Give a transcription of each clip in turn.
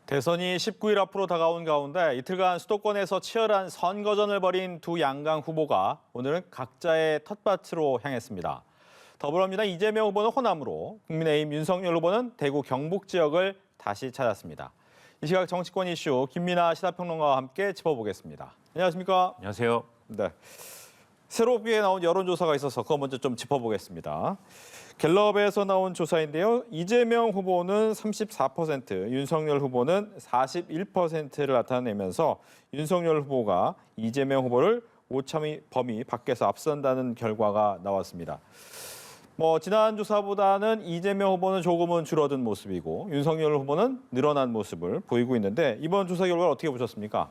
대선이 19일 앞으로 다가온 가운데 이틀간 수도권에서 치열한 선거전을 벌인 두 양강 후보가 오늘은 각자의 텃밭으로 향했습니다. 더불어민주당 이재명 후보는 호남으로, 국민의힘 윤석열 후보는 대구 경북 지역을 다시 찾았습니다. 이 시각 정치권 이슈 김민아 시사평론가와 함께 짚어보겠습니다. 안녕하십니까? 안녕하세요. 네. 새롭게 나온 여론조사가 있어서 그거 먼저 좀 짚어보겠습니다. 갤럽에서 나온 조사인데요. 이재명 후보는 34%, 윤석열 후보는 41%를 나타내면서 윤석열 후보가 이재명 후보를 오차범위 범위 밖에서 앞선다는 결과가 나왔습니다. 지난 조사보다는 이재명 후보는 조금은 줄어든 모습이고 윤석열 후보는 늘어난 모습을 보이고 있는데 이번 조사 결과를 어떻게 보셨습니까?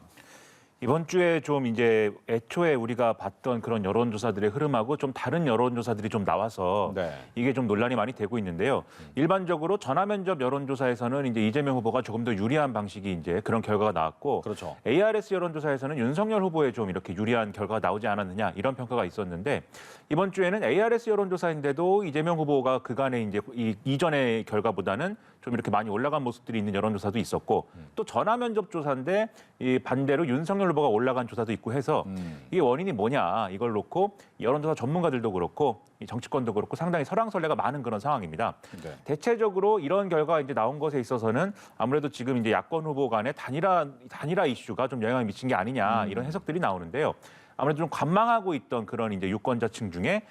이번 주에 좀 이제 애초에 우리가 봤던 그런 여론조사들의 흐름하고 좀 다른 여론조사들이 좀 나와서 이게 좀 논란이 많이 되고 있는데요. 일반적으로 전화면접 여론조사에서는 이제 이재명 후보가 조금 더 유리한 방식이 이제 그런 결과가 나왔고, 그렇죠. ARS 여론조사에서는 윤석열 후보에 좀 이렇게 유리한 결과가 나오지 않았느냐 이런 평가가 있었는데, 이번 주에는 ARS 여론조사인데도 이재명 후보가 그간에 이제 이전의 결과보다는 좀 이렇게 많이 올라간 모습들이 있는 여론조사도 있었고, 또 전화면접 조사인데 이 반대로 윤석열 후보가 올라간 조사도 있고 해서 이게 원인이 뭐냐 이걸 놓고 여론조사 전문가들도 그렇고 이 정치권도 그렇고 상당히 설왕설래가 많은 그런 상황입니다. 네. 대체적으로 이런 결과가 이제 나온 것에 있어서는 아무래도 지금 이제 야권 후보 간의 단일화 이슈가 좀 영향을 미친 게 아니냐 이런 해석들이 나오는데요. 아무래도 좀 관망하고 있던 그런 이제 유권자층 중에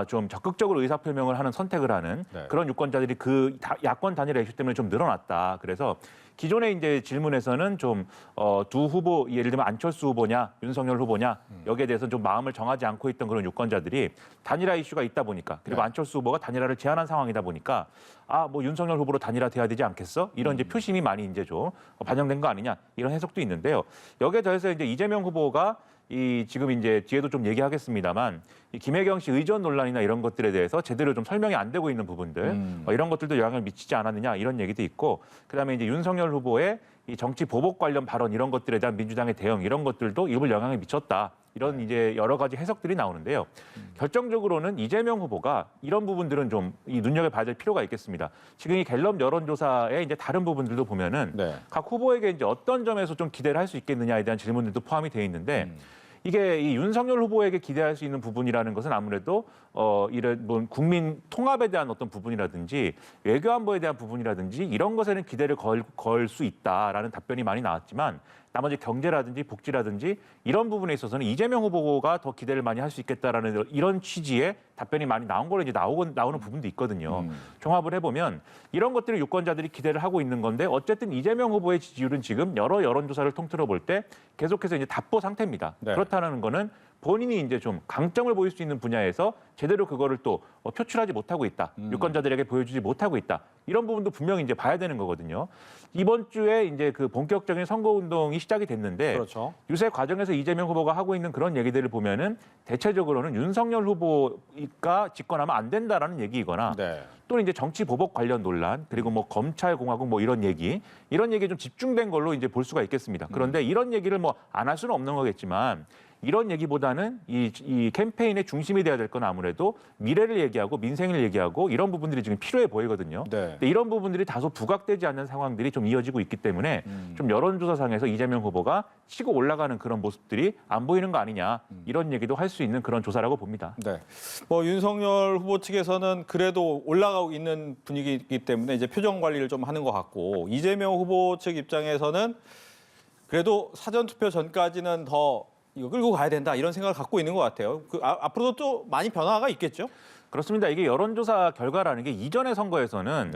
좀 적극적으로 의사표명을 하는 선택을 하는 그런 유권자들이 그 야권 단일화 이슈 때문에 좀 늘어났다. 그래서 기존의 이제 질문에서는 좀 두 후보, 예를 들면 안철수 후보냐, 윤석열 후보냐 여기에 대해서 좀 마음을 정하지 않고 있던 그런 유권자들이 단일화 이슈가 있다 보니까, 그리고 안철수 후보가 단일화를 제안한 상황이다 보니까 윤석열 후보로 단일화 돼야 되지 않겠어? 이런 이제 표심이 많이 이제 좀 반영된 거 아니냐 이런 해석도 있는데요. 여기에 더해서 이제 이재명 후보가 지금 이제 뒤에도 좀 얘기하겠습니다만 이 김혜경 씨 의전 논란이나 이런 것들에 대해서 제대로 좀 설명이 안 되고 있는 부분들 이런 것들도 영향을 미치지 않았느냐 이런 얘기도 있고, 그다음에 이제 윤석열 후보의 이 정치 보복 관련 발언 이런 것들에 대한 민주당의 대응 이런 것들도 일부 영향을 미쳤다. 이런 이제 여러 가지 해석들이 나오는데요. 결정적으로는 이재명 후보가 이런 부분들은 좀 눈여겨봐야 될 필요가 있겠습니다. 지금 이 갤럽 여론조사의 이제 다른 부분들도 보면은 각 후보에게 이제 어떤 점에서 좀 기대를 할 수 있겠느냐에 대한 질문들도 포함이 돼 있는데, 이게 이 윤석열 후보에게 기대할 수 있는 부분이라는 것은 아무래도 이런 국민 통합에 대한 어떤 부분이라든지 외교 안보에 대한 부분이라든지 이런 것에는 기대를 걸 수 있다라는 답변이 많이 나왔지만, 나머지 경제라든지 복지라든지 이런 부분에 있어서는 이재명 후보가 더 기대를 많이 할 수 있겠다라는 이런 취지의 답변이 많이 나온 걸로 이제 나오는 부분도 있거든요. 종합을 해보면 이런 것들을 유권자들이 기대를 하고 있는 건데, 어쨌든 이재명 후보의 지지율은 지금 여러 여론조사를 통틀어 볼 때 계속해서 이제 답보 상태입니다. 그렇다는 거는 본인이 이제 좀 강점을 보일 수 있는 분야에서 제대로 그거를 또 표출하지 못하고 있다. 유권자들에게 보여주지 못하고 있다. 이런 부분도 분명히 이제 봐야 되는 거거든요. 이번 주에 이제 그 본격적인 선거운동이 시작이 됐는데, 유세 과정에서 이재명 후보가 하고 있는 그런 얘기들을 보면은 대체적으로는 윤석열 후보가 집권하면 안 된다라는 얘기이거나 또는 이제 정치 보복 관련 논란, 그리고 검찰공화국 이런 얘기에 좀 집중된 걸로 이제 볼 수가 있겠습니다. 그런데 이런 얘기를 안 할 수는 없는 거겠지만, 이런 얘기보다는 이 캠페인의 중심이 돼야 될 건 아무래도 미래를 얘기하고 민생을 얘기하고 이런 부분들이 지금 필요해 보이거든요. 근데 이런 부분들이 다소 부각되지 않는 상황들이 좀 이어지고 있기 때문에 좀 여론조사상에서 이재명 후보가 치고 올라가는 그런 모습들이 안 보이는 거 아니냐 이런 얘기도 할 수 있는 그런 조사라고 봅니다. 윤석열 후보 측에서는 그래도 올라가고 있는 분위기이기 때문에 이제 표정 관리를 좀 하는 것 같고, 이재명 후보 측 입장에서는 그래도 사전투표 전까지는 더 이거 끌고 가야 된다 이런 생각을 갖고 있는 것 같아요. 앞으로도 또 많이 변화가 있겠죠? 그렇습니다. 이게 여론조사 결과라는 게 이전의 선거에서는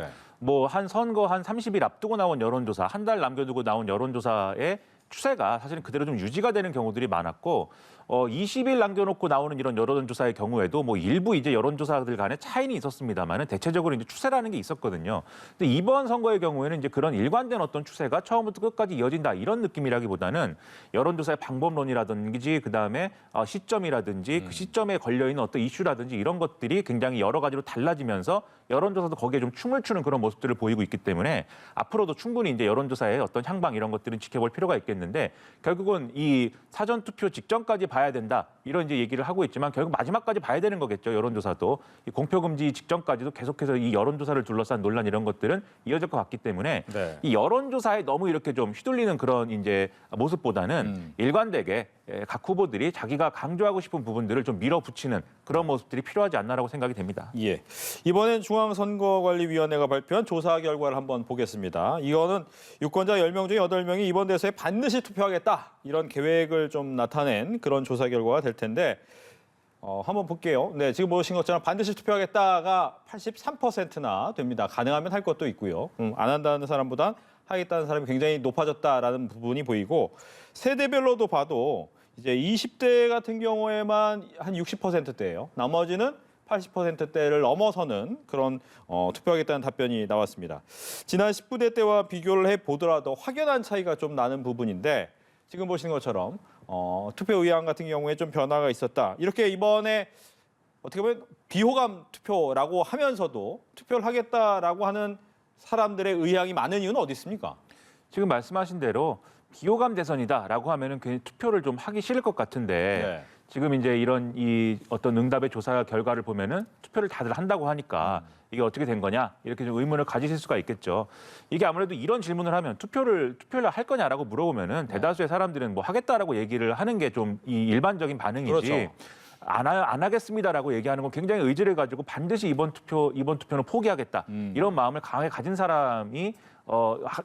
한 선거 한 30일 앞두고 나온 여론조사, 한 달 남겨두고 나온 여론조사의 추세가 사실은 그대로 좀 유지가 되는 경우들이 많았고, 20일 남겨놓고 나오는 이런 여론조사의 경우에도 일부 이제 여론조사들 간에 차이는 있었습니다만은 대체적으로 이제 추세라는 게 있었거든요. 근데 이번 선거의 경우에는 이제 그런 일관된 어떤 추세가 처음부터 끝까지 이어진다 이런 느낌이라기보다는 여론조사의 방법론이라든지 그다음에 시점이라든지 그 시점에 걸려 있는 어떤 이슈라든지 이런 것들이 굉장히 여러 가지로 달라지면서 여론조사도 거기에 좀 춤을 추는 그런 모습들을 보이고 있기 때문에 앞으로도 충분히 이제 여론조사의 어떤 향방 이런 것들은 지켜볼 필요가 있겠는데, 결국은 이 사전투표 직전까지 봐야 봐야 된다. 이런 이제 얘기를 하고 있지만 결국 마지막까지 봐야 되는 거겠죠. 여론조사도. 이 공표 금지 직전까지도 계속해서 이 여론조사를 둘러싼 논란 이런 것들은 이어질 것 같기 때문에 네. 이 여론조사에 너무 이렇게 좀 휘둘리는 그런 이제 모습보다는 일관되게 각 후보들이 자기가 강조하고 싶은 부분들을 좀 밀어붙이는 그런 모습들이 필요하지 않나라고 생각이 됩니다. 예. 이번엔 중앙선거관리위원회가 발표한 조사 결과를 한번 보겠습니다. 이거는 유권자 10명 중에 8명이 이번 대선에 반드시 투표하겠다. 이런 계획을 좀 나타낸 그런 조사 결과가 될 텐데 한번 볼게요. 네, 지금 보신 것처럼 반드시 투표하겠다가 83%나 됩니다. 가능하면 할 것도 있고요. 안 한다는 사람보다 하겠다는 사람이 굉장히 높아졌다라는 부분이 보이고 세대별로도 봐도 이제 20대 같은 경우에만 한 60%대예요. 나머지는 80%대를 넘어서는 그런 투표하겠다는 답변이 나왔습니다. 지난 19대 때와 비교를 해보더라도 확연한 차이가 좀 나는 부분인데 지금 보시는 것처럼 투표 의향 같은 경우에 좀 변화가 있었다. 이렇게 이번에 어떻게 보면 비호감 투표라고 하면서도 투표를 하겠다라고 하는 사람들의 의향이 많은 이유는 어디 있습니까? 지금 말씀하신 대로 비호감 대선이다라고 하면은 괜히 투표를 좀 하기 싫을 것 같은데 네. 지금 이제 이런 이 어떤 응답의 조사 결과를 보면은 투표를 다들 한다고 하니까 이게 어떻게 된 거냐 이렇게 좀 의문을 가지실 수가 있겠죠. 이게 아무래도 이런 질문을 하면 투표를 할 거냐라고 물어보면은 대다수의 사람들은 뭐 하겠다라고 얘기를 하는 게 좀 이 일반적인 반응이지. 그렇죠. 안 하겠습니다라고 얘기하는 건 굉장히 의지를 가지고 반드시 이번 투표는 포기하겠다 이런 마음을 강하게 가진 사람이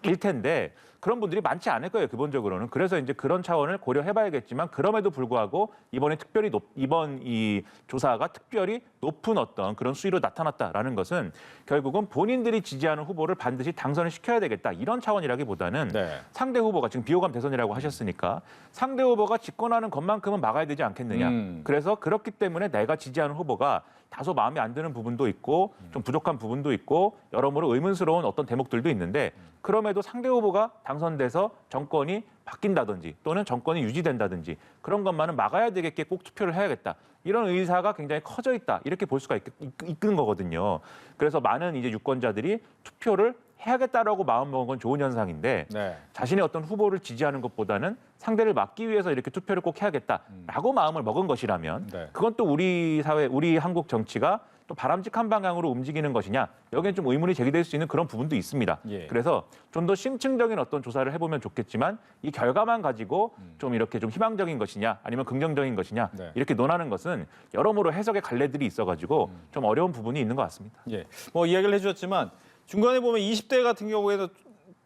일 텐데 그런 분들이 많지 않을 거예요 기본적으로는. 그래서 이제 그런 차원을 고려해봐야겠지만 그럼에도 불구하고 이번 이 조사가 특별히 높은 어떤 그런 수위로 나타났다라는 것은 결국은 본인들이 지지하는 후보를 반드시 당선을 시켜야 되겠다 이런 차원이라기보다는 네. 상대 후보가 지금 비호감 대선이라고 하셨으니까 상대 후보가 집권하는 것만큼은 막아야 되지 않겠느냐. 그래서 그렇기 때문에 내가 지지하는 후보가 다소 마음에 안 드는 부분도 있고 좀 부족한 부분도 있고 여러모로 의문스러운 어떤 대목들도 있는데 그럼에도 상대 후보가 당선돼서 정권이 바뀐다든지 또는 정권이 유지된다든지 그런 것만은 막아야 되겠게 꼭 투표를 해야겠다. 이런 의사가 굉장히 커져 있다. 이렇게 볼 수가 있는 거거든요. 그래서 많은 이제 유권자들이 투표를 해야겠다라고 마음먹은 건 좋은 현상인데 네. 자신의 어떤 후보를 지지하는 것보다는 상대를 막기 위해서 이렇게 투표를 꼭 해야겠다라고 마음을 먹은 것이라면 네. 그건 또 우리 사회, 우리 한국 정치가 또 바람직한 방향으로 움직이는 것이냐 여기엔 좀 의문이 제기될 수 있는 그런 부분도 있습니다. 예. 그래서 좀 더 심층적인 어떤 조사를 해보면 좋겠지만 이 결과만 가지고 좀 이렇게 좀 희망적인 것이냐 아니면 긍정적인 것이냐 네. 이렇게 논하는 것은 여러모로 해석의 갈래들이 있어가지고 좀 어려운 부분이 있는 것 같습니다. 예. 뭐 이야기를 해주셨지만 중간에 보면 20대 같은 경우에도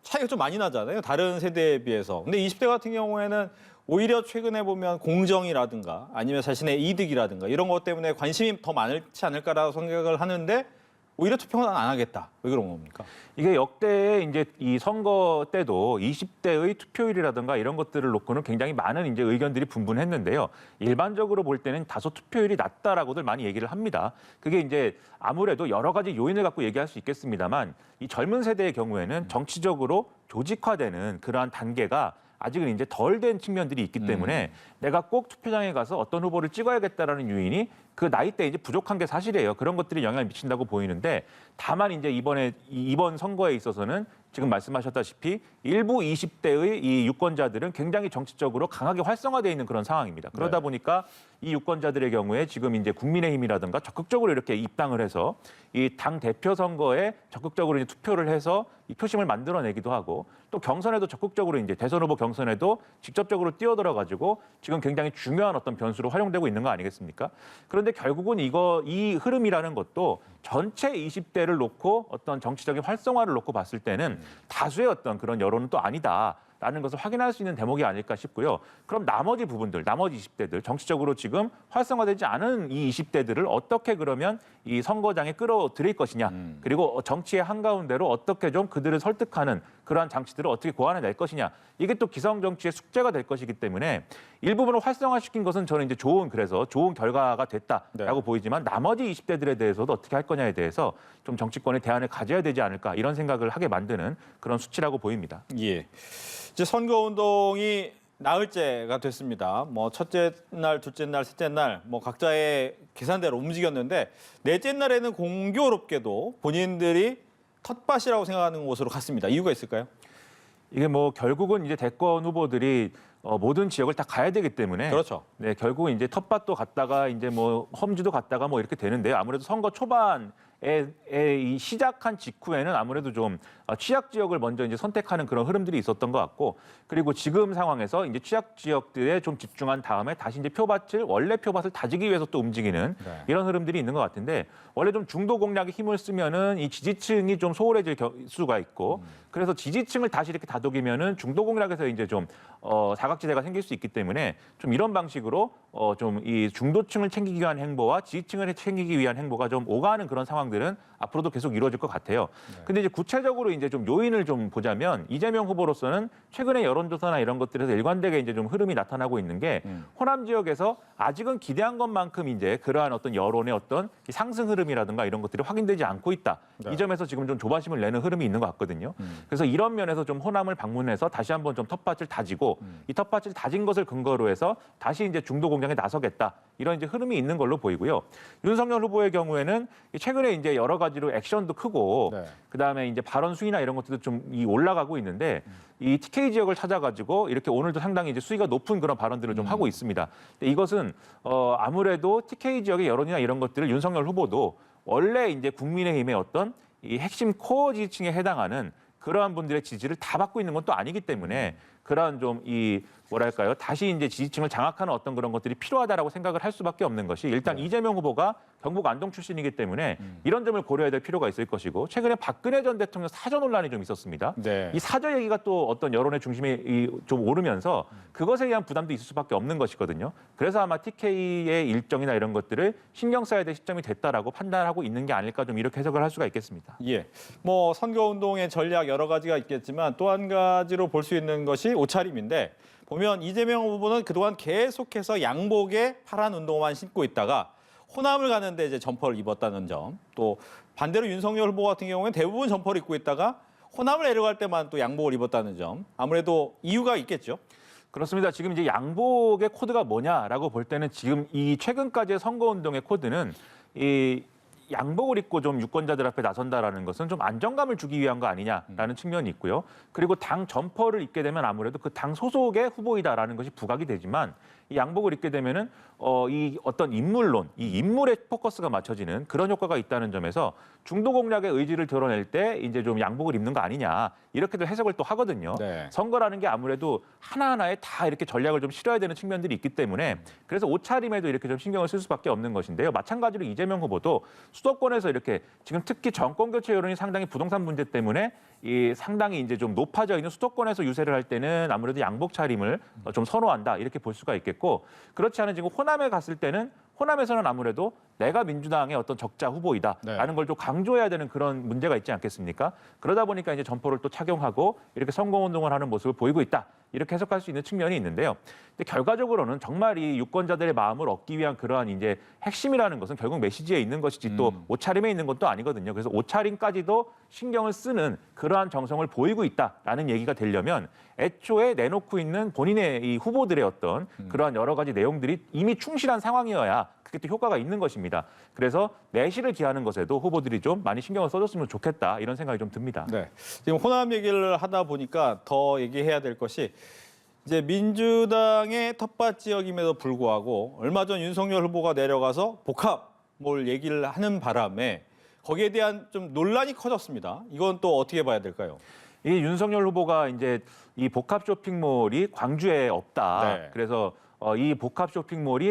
차이가 좀 많이 나잖아요. 다른 세대에 비해서. 근데 20대 같은 경우에는 오히려 최근에 보면 공정이라든가 아니면 자신의 이득이라든가 이런 것 때문에 관심이 더 많지 않을까라고 생각을 하는데 오히려 투표는 안 하겠다. 왜 그런 겁니까? 이게 역대 이제 이 선거 때도 20대의 투표율이라든가 이런 것들을 놓고는 굉장히 많은 이제 의견들이 분분했는데요. 일반적으로 볼 때는 다소 투표율이 낮다라고들 많이 얘기를 합니다. 그게 이제 아무래도 여러 가지 요인을 갖고 얘기할 수 있겠습니다만 이 젊은 세대의 경우에는 정치적으로 조직화되는 그러한 단계가 아직은 이제 덜 된 측면들이 있기 때문에 내가 꼭 투표장에 가서 어떤 후보를 찍어야겠다라는 요인이 그 나이 때 이제 부족한 게 사실이에요. 그런 것들이 영향을 미친다고 보이는데 다만 이제 이번 선거에 있어서는 지금 말씀하셨다시피 일부 20대의 이 유권자들은 굉장히 정치적으로 강하게 활성화되어 있는 그런 상황입니다. 그러다 보니까 이 유권자들의 경우에 지금 이제 국민의힘이라든가 적극적으로 이렇게 입당을 해서 이 당 대표 선거에 적극적으로 이제 투표를 해서 이 표심을 만들어내기도 하고 또 경선에도 적극적으로 이제 대선 후보 경선에도 직접적으로 뛰어들어 가지고 지금 굉장히 중요한 어떤 변수로 활용되고 있는 거 아니겠습니까? 그런데 결국은 이 흐름이라는 것도 전체 20대를 놓고 어떤 정치적인 활성화를 놓고 봤을 때는 다수의 어떤 그런 여론은 또 아니다라는 것을 확인할 수 있는 대목이 아닐까 싶고요. 그럼 나머지 부분들, 나머지 20대들, 정치적으로 지금 활성화되지 않은 이 20대들을 어떻게 그러면 이 선거장에 끌어들일 것이냐, 그리고 정치의 한가운데로 어떻게 좀 그들을 설득하는 그러한 장치들을 어떻게 고안해낼 것이냐, 이게 또 기성 정치의 숙제가 될 것이기 때문에 일부분을 활성화시킨 것은 저는 이제 좋은 결과가 됐다라고 보이지만 나머지 20대들에 대해서도 어떻게 할 거냐에 대해서 좀 정치권의 대안을 가져야 되지 않을까 이런 생각을 하게 만드는 그런 수치라고 보입니다. 예. 이제 선거 운동이 나흘째가 됐습니다. 뭐 첫째 날, 둘째 날, 셋째 날 뭐 각자의 계산대로 움직였는데 넷째 날에는 공교롭게도 본인들이 텃밭이라고 생각하는 곳으로 갔습니다. 이유가 있을까요? 이게 뭐 결국은 이제 대권 후보들이 모든 지역을 다 가야 되기 때문에 그렇죠. 네, 결국 이제 텃밭도 갔다가 이제 뭐 험지도 갔다가 뭐 이렇게 되는데요. 아무래도 선거 초반에 이 시작한 직후에는 아무래도 좀 취약 지역을 먼저 이제 선택하는 그런 흐름들이 있었던 것 같고, 그리고 지금 상황에서 이제 취약 지역들에 좀 집중한 다음에 다시 이제 원래 표밭을 다지기 위해서 또 움직이는 네. 이런 흐름들이 있는 것 같은데, 원래 좀 중도 공략에 힘을 쓰면은 이 지지층이 좀 소홀해질 수가 있고, 그래서 지지층을 다시 이렇게 다독이면은 중도 공략에서 이제 좀 사각지대가 생길 수 있기 때문에 좀 이런 방식으로 좀 이 중도층을 챙기기 위한 행보와 지지층을 챙기기 위한 행보가 좀 오가는 그런 상황들은 앞으로도 계속 이루어질 것 같아요. 근데 이제 구체적으로 이제 좀 요인을 좀 보자면, 이재명 후보로서는 최근에 여론조사나 이런 것들에서 일관되게 이제 좀 흐름이 나타나고 있는 게, 호남 지역에서 아직은 기대한 것만큼 이제 그러한 어떤 여론의 어떤 이 상승 흐름이라든가 이런 것들이 확인되지 않고 있다. 네. 이 점에서 지금 좀 조바심을 내는 흐름이 있는 것 같거든요. 그래서 이런 면에서 좀 호남을 방문해서 다시 한번 좀 텃밭을 다지고, 이 텃밭을 다진 것을 근거로 해서 다시 이제 중도 공략에 나서겠다. 이런 이제 흐름이 있는 걸로 보이고요. 윤석열 후보의 경우에는 최근에 이제 여러 가지로 액션도 크고, 네. 그다음에 이제 발언 수위나 이런 것들도 좀 올라가고 있는데, 이 TK 지역을 찾아가지고 이렇게 오늘도 상당히 이제 수위가 높은 그런 발언들을 좀 하고 있습니다. 근데 이것은 아무래도 TK 지역의 여론이나 이런 것들을 윤석열 후보도 원래 이제 국민의힘의 어떤 이 핵심 코어 지지층에 해당하는 그러한 분들의 지지를 다 받고 있는 건 또 아니기 때문에, 그러한 좀 이 뭐랄까요, 다시 이제 지지층을 장악하는 어떤 그런 것들이 필요하다라고 생각을 할 수밖에 없는 것이, 일단 이재명 후보가 경북 안동 출신이기 때문에 이런 점을 고려해야 될 필요가 있을 것이고, 최근에 박근혜 전 대통령 사저 논란이 좀 있었습니다. 네. 이 사저 얘기가 또 어떤 여론의 중심에 좀 오르면서 그것에 대한 부담도 있을 수밖에 없는 것이거든요. 그래서 아마 TK의 일정이나 이런 것들을 신경 써야 될 시점이 됐다라고 판단하고 있는 게 아닐까, 좀 이렇게 해석을 할 수가 있겠습니다. 예. 뭐 선거운동의 전략 여러 가지가 있겠지만 또 한 가지로 볼 수 있는 것이 옷차림인데, 보면 이재명 후보는 그동안 계속해서 양복에 파란 운동화만 신고 있다가 호남을 가는데 이제 점퍼를 입었다는 점, 또 반대로 윤석열 후보 같은 경우에는 대부분 점퍼를 입고 있다가 호남을 내려갈 때만 또 양복을 입었다는 점, 아무래도 이유가 있겠죠. 그렇습니다. 지금 이제 양복의 코드가 뭐냐라고 볼 때는, 지금 이 최근까지의 선거운동의 코드는 이 양복을 입고 좀 유권자들 앞에 나선다라는 것은 좀 안정감을 주기 위한 거 아니냐라는 측면이 있고요. 그리고 당 점퍼를 입게 되면 아무래도 그 당 소속의 후보이다라는 것이 부각이 되지만, 이 양복을 입게 되면은 이 어떤 인물론, 이 인물의 포커스가 맞춰지는 그런 효과가 있다는 점에서 중도 공략의 의지를 드러낼 때 이제 좀 양복을 입는 거 아니냐, 이렇게도 해석을 또 하거든요. 네. 선거라는 게 아무래도 하나하나에 다 이렇게 전략을 좀 실어야 되는 측면들이 있기 때문에, 그래서 옷차림에도 이렇게 좀 신경을 쓸 수밖에 없는 것인데요. 마찬가지로 이재명 후보도 수도권에서 이렇게 지금 특히 정권 교체 여론이 상당히 부동산 문제 때문에 이 상당히 이제 좀 높아져 있는 수도권에서 유세를 할 때는 아무래도 양복 차림을 좀 선호한다, 이렇게 볼 수가 있겠고, 그렇지 않은 지금 호남에 갔을 때는, 호남에서는 아무래도 내가 민주당의 어떤 적자 후보이다라는 네. 걸 좀 강조해야 되는 그런 문제가 있지 않겠습니까? 그러다 보니까 이제 점퍼를 또 착용하고 이렇게 선거운동을 하는 모습을 보이고 있다, 이렇게 해석할 수 있는 측면이 있는데요. 근데 결과적으로는 정말 이 유권자들의 마음을 얻기 위한 그러한 이제 핵심이라는 것은 결국 메시지에 있는 것이지 또 옷차림에 있는 것도 아니거든요. 그래서 옷차림까지도 신경을 쓰는 그러한 정성을 보이고 있다라는 얘기가 되려면, 애초에 내놓고 있는 본인의 이 후보들의 어떤 그러한 여러 가지 내용들이 이미 충실한 상황이어야 그게 또 효과가 있는 것입니다. 그래서 내실을 기하는 것에도 후보들이 좀 많이 신경을 써줬으면 좋겠다, 이런 생각이 좀 듭니다. 네. 지금 호남 얘기를 하다 보니까 더 얘기해야 될 것이, 이제 민주당의 텃밭 지역임에도 불구하고 얼마 전 윤석열 후보가 내려가서 복합몰 얘기를 하는 바람에 거기에 대한 좀 논란이 커졌습니다. 이건 또 어떻게 봐야 될까요? 이 윤석열 후보가 이제 이 복합 쇼핑몰이 광주에 없다. 네. 그래서 이 복합 쇼핑몰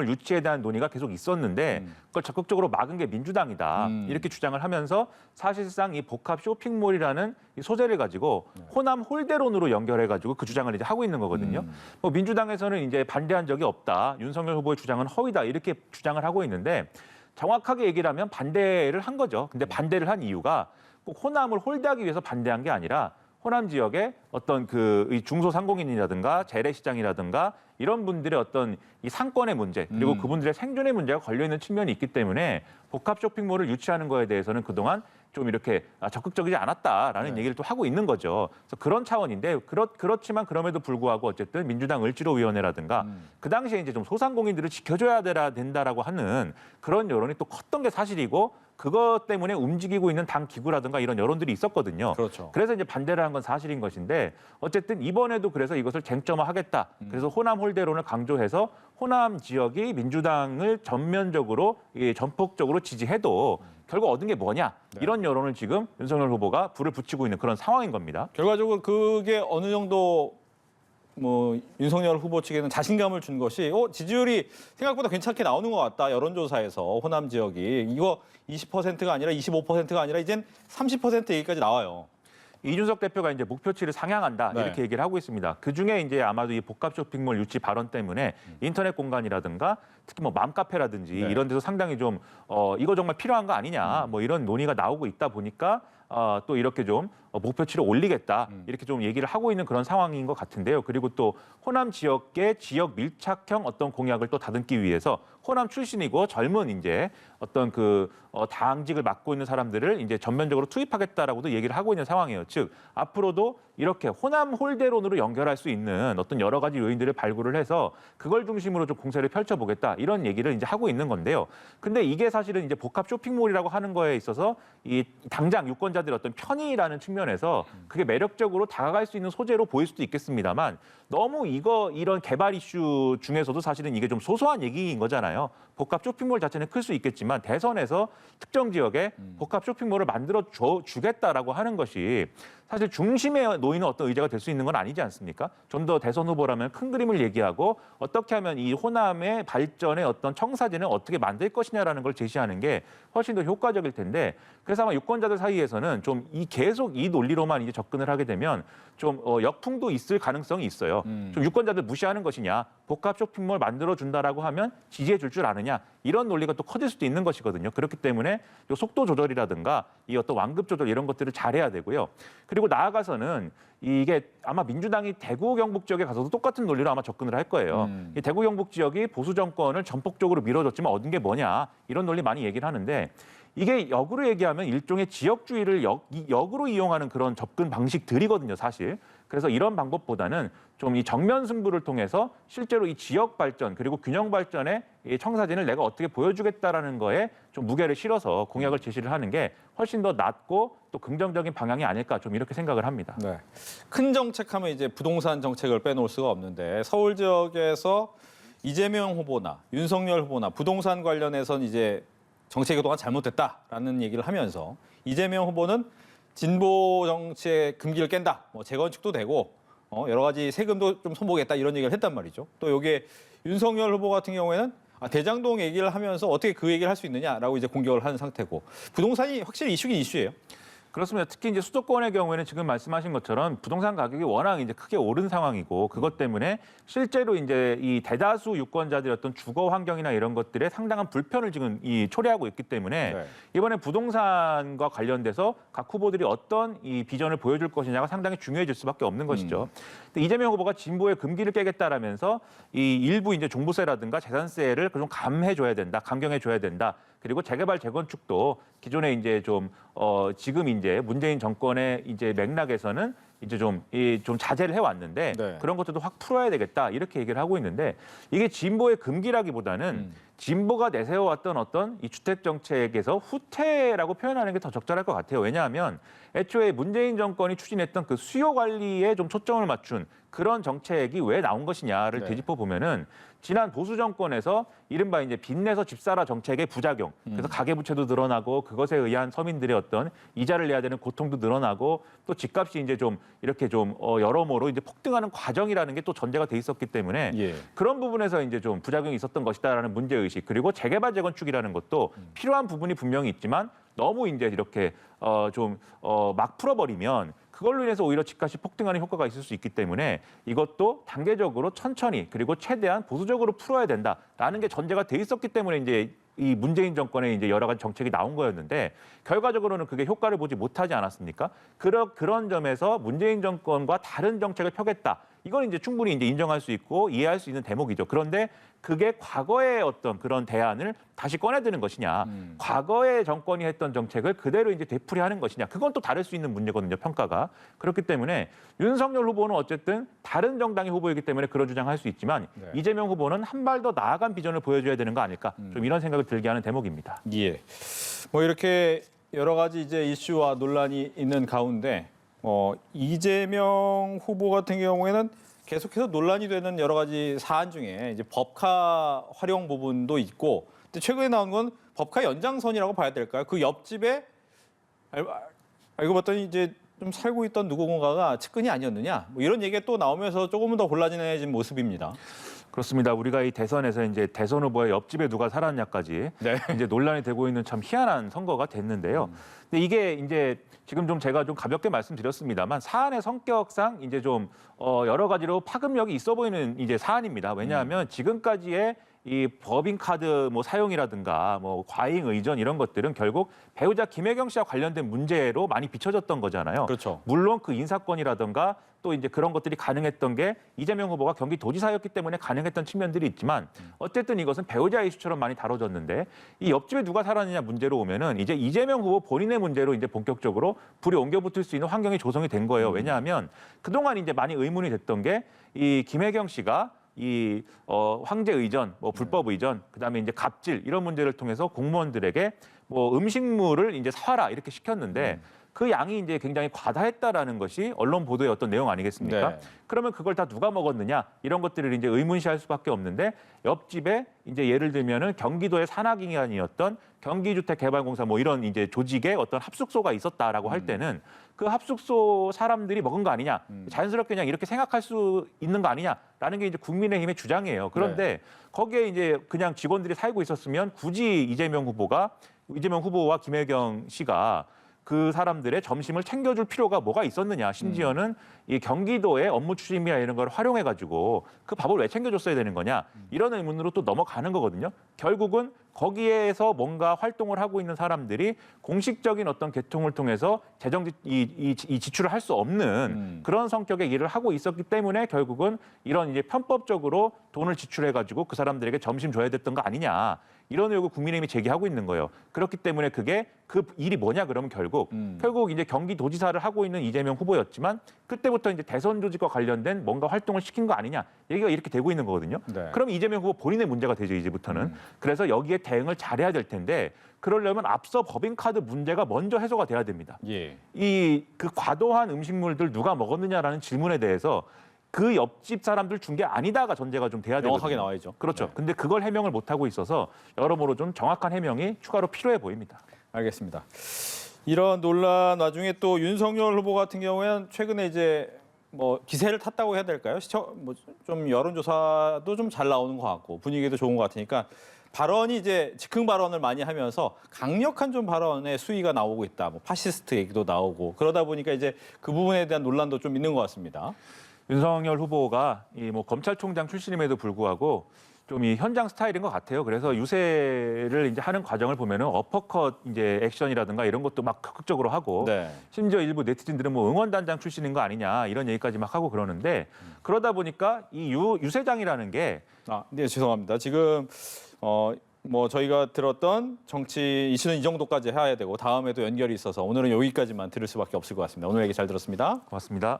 유치에 대한 논의가 계속 있었는데, 그걸 적극적으로 막은 게 민주당이다, 이렇게 주장을 하면서 사실상 이 복합 쇼핑몰이라는 이 소재를 가지고 호남 홀대론으로 연결해가지고 그 주장을 이제 하고 있는 거거든요. 뭐 민주당에서는 이제 반대한 적이 없다, 윤석열 후보의 주장은 허위다, 이렇게 주장을 하고 있는데, 정확하게 얘기를 하면 반대를 한 거죠. 근데 반대를 한 이유가 꼭 호남을 홀대하기 위해서 반대한 게 아니라, 호남 지역의 어떤 이 중소상공인이라든가 재래시장이라든가 이런 분들의 어떤 이 상권의 문제, 그리고 그분들의 생존의 문제가 걸려 있는 측면이 있기 때문에 복합 쇼핑몰을 유치하는 거에 대해서는 그동안 좀 이렇게 적극적이지 않았다라는 얘기를 또 하고 있는 거죠. 그래서 그런 차원인데 그렇지만 그럼에도 불구하고 어쨌든 민주당 을지로위원회라든가 그 당시에 이제 좀 소상공인들을 지켜줘야 된다라고 하는 그런 여론이 또 컸던 게 사실이고 그것 때문에 움직이고 있는 당 기구라든가 이런 여론들이 있었거든요. 그렇죠. 그래서 이제 반대를 한 건 사실인 것인데 어쨌든 이번에도 그래서 이것을 쟁점화하겠다. 그래서 호남 홀대론을 강조해서 호남 지역이 민주당을 전면적으로 전폭적으로 지지해도 결국 얻은 게 뭐냐 이런 여론을 지금 윤석열 후보가 불을 붙이고 있는 그런 상황인 겁니다. 결과적으로 그게 어느 정도 뭐 윤석열 후보 측에는 자신감을 준 것이 지지율이 생각보다 괜찮게 나오는 것 같다. 여론조사에서 호남 지역이 이거 20%가 아니라 25%가 아니라 이젠 30% 얘기까지 나와요. 이준석 대표가 이제 목표치를 상향한다 네. 이렇게 얘기를 하고 있습니다. 그 중에 이제 아마도 이 복합 쇼핑몰 유치 발언 때문에 인터넷 공간이라든가 특히 뭐 맘카페라든지 네. 이런 데서 상당히 좀 이거 정말 필요한 거 아니냐 뭐 이런 논의가 나오고 있다 보니까 또 이렇게 좀 목표치를 올리겠다 이렇게 좀 얘기를 하고 있는 그런 상황인 것 같은데요. 그리고 또 호남 지역의 지역 밀착형 어떤 공약을 또 다듬기 위해서 호남 출신이고 젊은 이제 어떤 그 당직을 맡고 있는 사람들을 이제 전면적으로 투입하겠다라고도 얘기를 하고 있는 상황이에요. 즉 앞으로도 이렇게 호남 홀대론으로 연결할 수 있는 어떤 여러 가지 요인들을 발굴을 해서 그걸 중심으로 좀 공세를 펼쳐보겠다 이런 얘기를 이제 하고 있는 건데요. 근데 이게 사실은 이제 복합 쇼핑몰이라고 하는 거에 있어서 이 당장 유권자들의 어떤 편의라는 측면에서 그게 매력적으로 다가갈 수 있는 소재로 보일 수도 있겠습니다만 너무 이런 개발 이슈 중에서도 사실은 이게 좀 소소한 얘기인 거잖아요. 복합 쇼핑몰 자체는 클 수 있겠지만 대선에서 특정 지역에 복합 쇼핑몰을 만들어 주겠다라고 하는 것이 사실 중심에 놓이는 어떤 의제가 될 수 있는 건 아니지 않습니까? 좀 더 대선 후보라면 큰 그림을 얘기하고 어떻게 하면 이 호남의 발전의 어떤 청사진을 어떻게 만들 것이냐라는 걸 제시하는 게 훨씬 더 효과적일 텐데 그래서 아마 유권자들 사이에서는 좀 계속 이 논리로만 이제 접근을 하게 되면 좀 역풍도 있을 가능성이 있어요. 좀 유권자들 무시하는 것이냐, 복합 쇼핑몰 만들어 준다라고 하면 지지해 줄 아느냐 이런 논리가 또 커질 수도 있는 것이거든요. 그렇기 때문에 이 속도 조절이라든가 이 어떤 완급 조절 이런 것들을 잘해야 되고요. 그리고 나아가서는 이게 아마 민주당이 대구 경북 지역에 가서도 똑같은 논리로 아마 접근을 할 거예요. 이 대구 경북 지역이 보수 정권을 전폭적으로 밀어줬지만 얻은 게 뭐냐 이런 논리 많이 얘기를 하는데 이게 역으로 얘기하면 일종의 지역주의를 역으로 이용하는 그런 접근 방식들이거든요, 사실. 그래서 이런 방법보다는 좀 이 정면 승부를 통해서 실제로 이 지역 발전 그리고 균형 발전의 이 청사진을 내가 어떻게 보여주겠다라는 거에 좀 무게를 실어서 공약을 제시를 하는 게 훨씬 더 낫고 또 긍정적인 방향이 아닐까 좀 이렇게 생각을 합니다. 네. 큰 정책하면 이제 부동산 정책을 빼놓을 수가 없는데 서울 지역에서 이재명 후보나 윤석열 후보나 부동산 관련해서는 이제 정책이 그동안 잘못됐다라는 얘기를 하면서 이재명 후보는 진보 정치의 금기를 깬다. 뭐 재건축도 되고 여러 가지 세금도 좀 손보겠다 이런 얘기를 했단 말이죠. 또 여기에 윤석열 후보 같은 경우에는 대장동 얘기를 하면서 어떻게 그 얘기를 할 수 있느냐라고 이제 공격을 하는 상태고 부동산이 확실히 이슈긴 이슈예요. 그렇습니다. 특히 이제 수도권의 경우에는 지금 말씀하신 것처럼 부동산 가격이 워낙 이제 크게 오른 상황이고 그것 때문에 실제로 이제 이 대다수 유권자들의 어떤 주거 환경이나 이런 것들에 상당한 불편을 지금 초래하고 있기 때문에 네. 이번에 부동산과 관련돼서 각 후보들이 어떤 이 비전을 보여줄 것이냐가 상당히 중요해질 수밖에 없는 것이죠. 근데 이재명 후보가 진보의 금기를 깨겠다라면서 이 일부 이제 종부세라든가 재산세를 좀 감해줘야 된다, 감경해줘야 된다. 그리고 재개발 재건축도 기존에 이제 좀 지금 이제 문재인 정권의 이제 맥락에서는 이제 좀 자제를 해왔는데 네. 그런 것들도 확 풀어야 되겠다 이렇게 얘기를 하고 있는데 이게 진보의 금기라기보다는 진보가 내세워왔던 어떤 이 주택 정책에서 후퇴라고 표현하는 게 더 적절할 것 같아요. 왜냐하면 애초에 문재인 정권이 추진했던 그 수요 관리에 좀 초점을 맞춘 그런 정책이 왜 나온 것이냐를 네. 되짚어 보면은 지난 보수 정권에서 이른바 이제 빚내서 집 사라 정책의 부작용. 그래서 가계부채도 늘어나고 그것에 의한 서민들의 어떤 이자를 내야 되는 고통도 늘어나고 또 집값이 이제 좀 이렇게 좀 여러모로 이제 폭등하는 과정이라는 게 또 전제가 돼 있었기 때문에 예. 그런 부분에서 이제 좀 부작용이 있었던 것이다라는 문제 의식 그리고 재개발 재건축이라는 것도 필요한 부분이 분명히 있지만 너무 이제 이렇게 막 풀어버리면 그걸로 인해서 오히려 집값이 폭등하는 효과가 있을 수 있기 때문에 이것도 단계적으로 천천히 그리고 최대한 보수적으로 풀어야 된다라는 게 전제가 돼 있었기 때문에 이제 이 문재인 정권의 이제 여러 가지 정책이 나온 거였는데 결과적으로는 그게 효과를 보지 못하지 않았습니까? 그런 점에서 문재인 정권과 다른 정책을 펴겠다. 이건 이제 충분히 이제 인정할 수 있고 이해할 수 있는 대목이죠. 그런데 그게 과거의 어떤 그런 대안을 다시 꺼내드는 것이냐, 과거의 정권이 했던 정책을 그대로 이제 되풀이하는 것이냐, 그건 또 다를 수 있는 문제거든요, 평가가. 그렇기 때문에 윤석열 후보는 어쨌든 다른 정당의 후보이기 때문에 그런 주장할 수 있지만 네. 이재명 후보는 한 발 더 나아간 비전을 보여줘야 되는 거 아닐까, 좀 이런 생각을 들게 하는 대목입니다. 예. 뭐 이렇게 여러 가지 이제 이슈와 논란이 있는 가운데 이재명 후보 같은 경우에는 계속해서 논란이 되는 여러 가지 사안 중에 이제 법카 활용 부분도 있고, 근데 최근에 나온 건 법카 연장선이라고 봐야 될까요? 그 옆집에 알고 봤더니 이제 좀 살고 있던 누군가가 측근이 아니었느냐, 뭐 이런 얘기가 또 나오면서 조금은 더 곤란해진 모습입니다. 그렇습니다. 우리가 이 대선에서 이제 대선 후보의 옆집에 누가 살았냐까지 네. 이제 논란이 되고 있는 참 희한한 선거가 됐는데요. 근데 이게 이제 지금 좀 제가 좀 가볍게 말씀드렸습니다만 사안의 성격상 이제 좀 여러 가지로 파급력이 있어 보이는 이제 사안입니다. 왜냐하면 지금까지의 이 법인카드 뭐 사용이라든가 뭐 과잉 의전 이런 것들은 결국 배우자 김혜경 씨와 관련된 문제로 많이 비춰졌던 거잖아요. 그렇죠. 물론 그 인사권이라든가 또 이제 그런 것들이 가능했던 게 이재명 후보가 경기도지사였기 때문에 가능했던 측면들이 있지만 어쨌든 이것은 배우자 이슈처럼 많이 다뤄졌는데 이 옆집에 누가 살았느냐 문제로 오면은 이제 이재명 후보 본인의 문제로 이제 본격적으로 불이 옮겨붙을 수 있는 환경이 조성이 된 거예요. 왜냐하면 그동안 이제 많이 의문이 됐던 게 이 김혜경 씨가 이 황제 의전, 뭐 불법 의전, 그다음에 이제 갑질 이런 문제를 통해서 공무원들에게 뭐 음식물을 이제 사와라 이렇게 시켰는데 그 양이 이제 굉장히 과다했다라는 것이 언론 보도의 어떤 내용 아니겠습니까? 네. 그러면 그걸 다 누가 먹었느냐 이런 것들을 이제 의문시할 수밖에 없는데 옆집에 이제 예를 들면은 경기도의 산하기관이었던 경기주택개발공사 뭐 이런 이제 조직의 어떤 합숙소가 있었다라고 할 때는 그 합숙소 사람들이 먹은 거 아니냐, 자연스럽게 그냥 이렇게 생각할 수 있는 거 아니냐라는 게 이제 국민의힘의 주장이에요. 그런데 거기에 이제 그냥 직원들이 살고 있었으면 굳이 이재명 후보와 김혜경 씨가 그 사람들의 점심을 챙겨줄 필요가 뭐가 있었느냐. 심지어는 이 경기도의 업무 추진이나 이런 걸 활용해가지고 그 밥을 왜 챙겨줬어야 되는 거냐. 이런 의문으로 또 넘어가는 거거든요. 결국은 거기에서 뭔가 활동을 하고 있는 사람들이 공식적인 어떤 계통을 통해서 이 지출을 할 수 없는 그런 성격의 일을 하고 있었기 때문에 결국은 이런 이제 편법적으로 돈을 지출해가지고 그 사람들에게 점심 줘야 됐던 거 아니냐. 이런 의혹을 국민의힘이 제기하고 있는 거예요. 그렇기 때문에 그게 그 일이 뭐냐 그러면 결국 이제 경기도지사를 하고 있는 이재명 후보였지만 그때부터 이제 대선 조직과 관련된 뭔가 활동을 시킨 거 아니냐 얘기가 이렇게 되고 있는 거거든요. 네. 그럼 이재명 후보 본인의 문제가 되죠 이제부터는. 그래서 여기에 대응을 잘해야 될 텐데 그러려면 앞서 법인카드 문제가 먼저 해소가 돼야 됩니다. 예. 이 그 과도한 음식물들 누가 먹었느냐라는 질문에 대해서 그 옆집 사람들 준 게 아니다가 전제가 좀 돼야 되거든요. 명확하게 나와야죠. 그렇죠. 네. 근데 그걸 해명을 못 하고 있어서 여러모로 좀 정확한 해명이 추가로 필요해 보입니다. 알겠습니다. 이런 논란 와중에 또 윤석열 후보 같은 경우에는 최근에 이제 뭐 기세를 탔다고 해야 될까요? 좀 여론조사도 좀 잘 나오는 것 같고 분위기도 좋은 것 같으니까 발언이 이제 즉흥 발언을 많이 하면서 강력한 좀 발언의 수위가 나오고 있다. 뭐 파시스트 얘기도 나오고 그러다 보니까 이제 그 부분에 대한 논란도 좀 있는 것 같습니다. 윤석열 후보가 이 뭐 검찰총장 출신임에도 불구하고 좀 이 현장 스타일인 것 같아요. 그래서 유세를 이제 하는 과정을 보면은 어퍼컷 이제 액션이라든가 이런 것도 막 적극적으로 하고 네. 심지어 일부 네티즌들은 뭐 응원단장 출신인 거 아니냐 이런 얘기까지 막 하고 그러는데 그러다 보니까 이 유세장이라는 게 네, 죄송합니다. 지금 뭐 저희가 들었던 정치 이슈는 이 정도까지 해야 되고 다음에도 연결이 있어서 오늘은 여기까지만 들을 수밖에 없을 것 같습니다. 오늘 얘기 잘 들었습니다. 고맙습니다.